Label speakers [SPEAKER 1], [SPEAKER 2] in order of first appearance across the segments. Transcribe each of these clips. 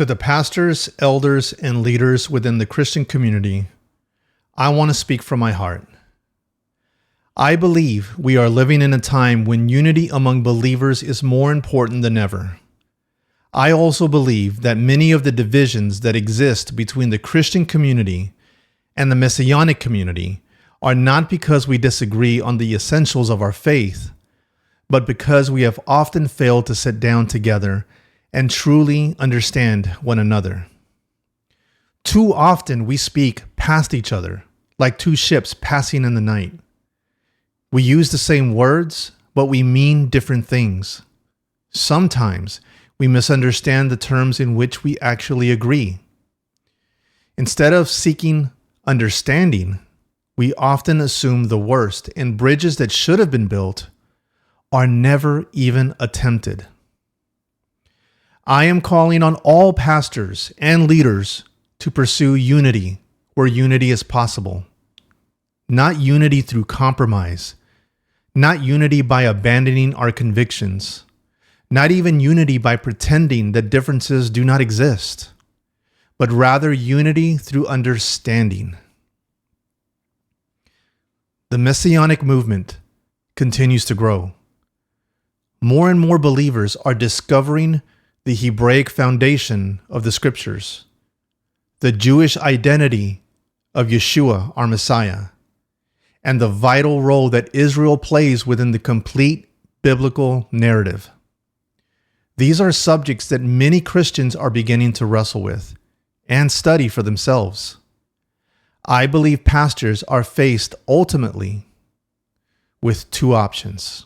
[SPEAKER 1] To the pastors, elders, and leaders within the Christian community, I want to speak from my heart. I believe we are living in a time when unity among believers is more important than ever. I also believe that many of the divisions that exist between the Christian community and the Messianic community are not because we disagree on the essentials of our faith, but because we have often failed to sit down together and truly understand one another. Too often we speak past each other, like two ships passing in the night. We use the same words, but we mean different things. Sometimes we misunderstand the terms in which we actually agree. Instead of seeking understanding, we often assume the worst, and bridges that should have been built are never even attempted. I am calling on all pastors and leaders to pursue unity where unity is possible. Not unity through compromise, not unity by abandoning our convictions, not even unity by pretending that differences do not exist, but rather unity through understanding. The Messianic movement continues to grow. More and more believers are discovering the Hebraic foundation of the Scriptures, the Jewish identity of Yeshua, our Messiah, and the vital role that Israel plays within the complete biblical narrative. These are subjects that many Christians are beginning to wrestle with and study for themselves. I believe pastors are faced ultimately with two options.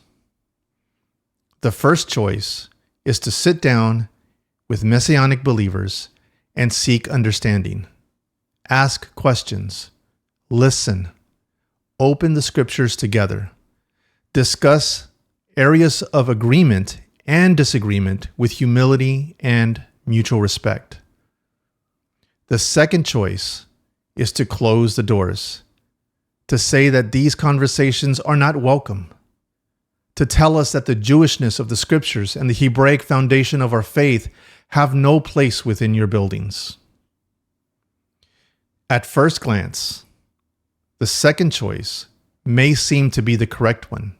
[SPEAKER 1] The first choice is to sit down with Messianic believers and seek understanding. Ask questions, listen, open the Scriptures together, discuss areas of agreement and disagreement with humility and mutual respect. The second choice is to close the doors, to say that these conversations are not welcome, to tell us that the Jewishness of the Scriptures and the Hebraic foundation of our faith have no place within your buildings. At first glance, the second choice may seem to be the correct one.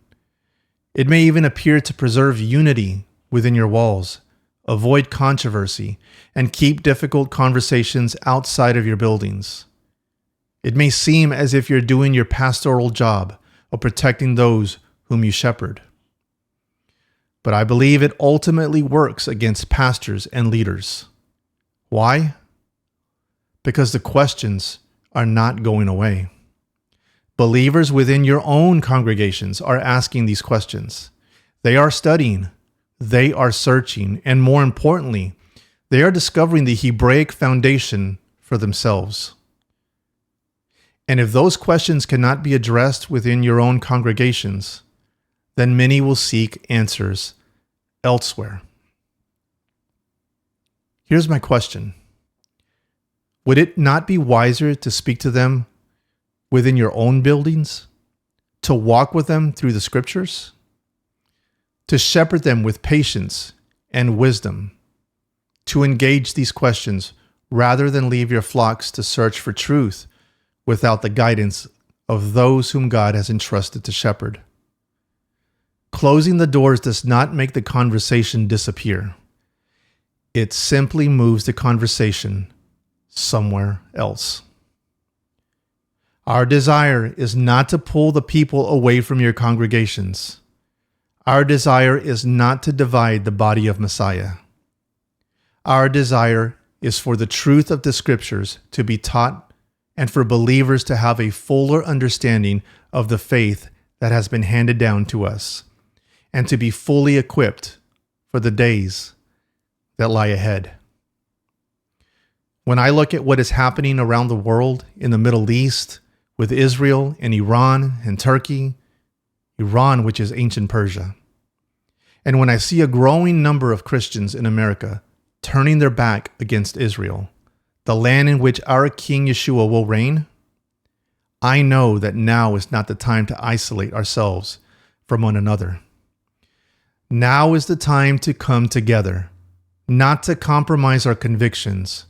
[SPEAKER 1] It may even appear to preserve unity within your walls, avoid controversy, and keep difficult conversations outside of your buildings. It may seem as if you're doing your pastoral job of protecting those whom you shepherd. But I believe it ultimately works against pastors and leaders. Why? Because the questions are not going away. Believers within your own congregations are asking these questions. They are studying, they are searching, and more importantly, they are discovering the Hebraic foundation for themselves. And if those questions cannot be addressed within your own congregations, then many will seek answers elsewhere. Here's my question. Would it not be wiser to speak to them within your own buildings, to walk with them through the Scriptures, to shepherd them with patience and wisdom, to engage these questions rather than leave your flocks to search for truth without the guidance of those whom God has entrusted to shepherd? Closing the doors does not make the conversation disappear. It simply moves the conversation somewhere else. Our desire is not to pull the people away from your congregations. Our desire is not to divide the body of Messiah. Our desire is for the truth of the Scriptures to be taught and for believers to have a fuller understanding of the faith that has been handed down to us, and to be fully equipped for the days that lie ahead. When I look at what is happening around the world in the Middle East, with Israel and Iran and Turkey, Iran, which is ancient Persia, and when I see a growing number of Christians in America turning their back against Israel, the land in which our King Yeshua will reign, I know that now is not the time to isolate ourselves from one another. Now is the time to come together, not to compromise our convictions,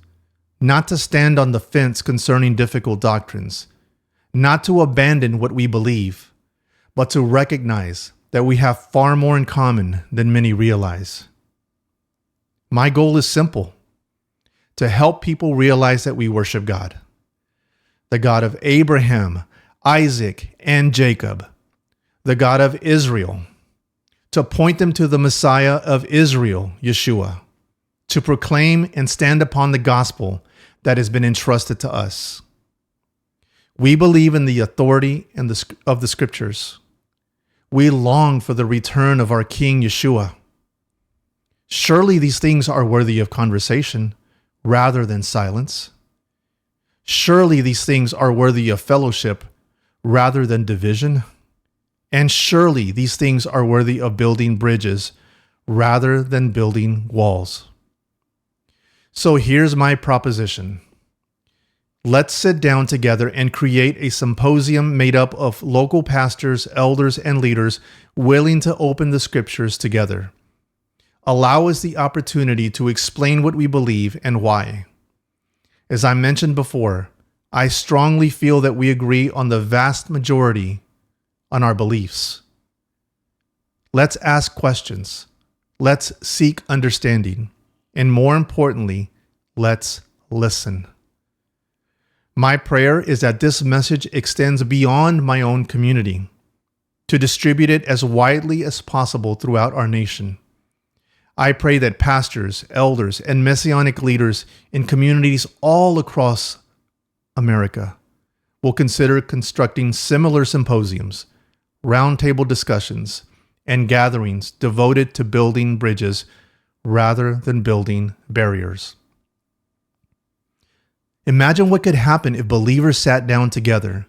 [SPEAKER 1] not to stand on the fence concerning difficult doctrines, not to abandon what we believe, but to recognize that we have far more in common than many realize. My goal is simple: to help people realize that we worship God, the God of Abraham, Isaac, and Jacob, the God of Israel, to point them to the Messiah of Israel, Yeshua, to proclaim and stand upon the gospel that has been entrusted to us. We believe in the authority of the scriptures. We long for the return of our King Yeshua. Surely these things are worthy of conversation rather than silence. Surely these things are worthy of fellowship rather than division. And surely these things are worthy of building bridges rather than building walls. So here's my proposition. Let's sit down together and create a symposium made up of local pastors, elders, and leaders willing to open the scriptures together. Allow us the opportunity to explain what we believe and why. As I mentioned before, I strongly feel that we agree on the vast majority on our beliefs. Let's ask questions. Let's seek understanding. And more importantly, let's listen. My prayer is that this message extends beyond my own community, to distribute it as widely as possible throughout our nation. I pray that pastors, elders, and Messianic leaders in communities all across America will consider constructing similar symposiums, roundtable discussions, and gatherings devoted to building bridges rather than building barriers. Imagine what could happen if believers sat down together,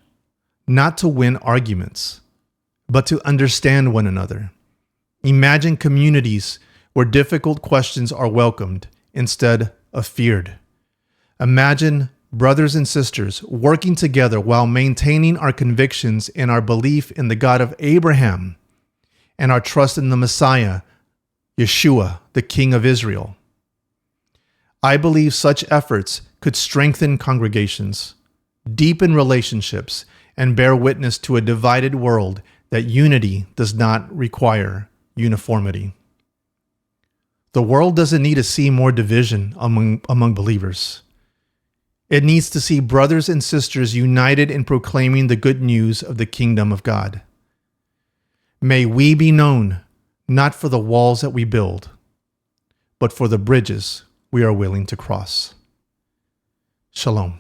[SPEAKER 1] not to win arguments, but to understand one another. Imagine communities where difficult questions are welcomed instead of feared. Imagine brothers and sisters working together while maintaining our convictions and our belief in the God of Abraham and our trust in the Messiah, Yeshua, the King of Israel. I believe such efforts could strengthen congregations, deepen relationships, and bear witness to a divided world that unity does not require uniformity. The world doesn't need to see more division among believers. It needs to see brothers and sisters united in proclaiming the good news of the kingdom of God. May we be known not for the walls that we build, but for the bridges we are willing to cross. Shalom.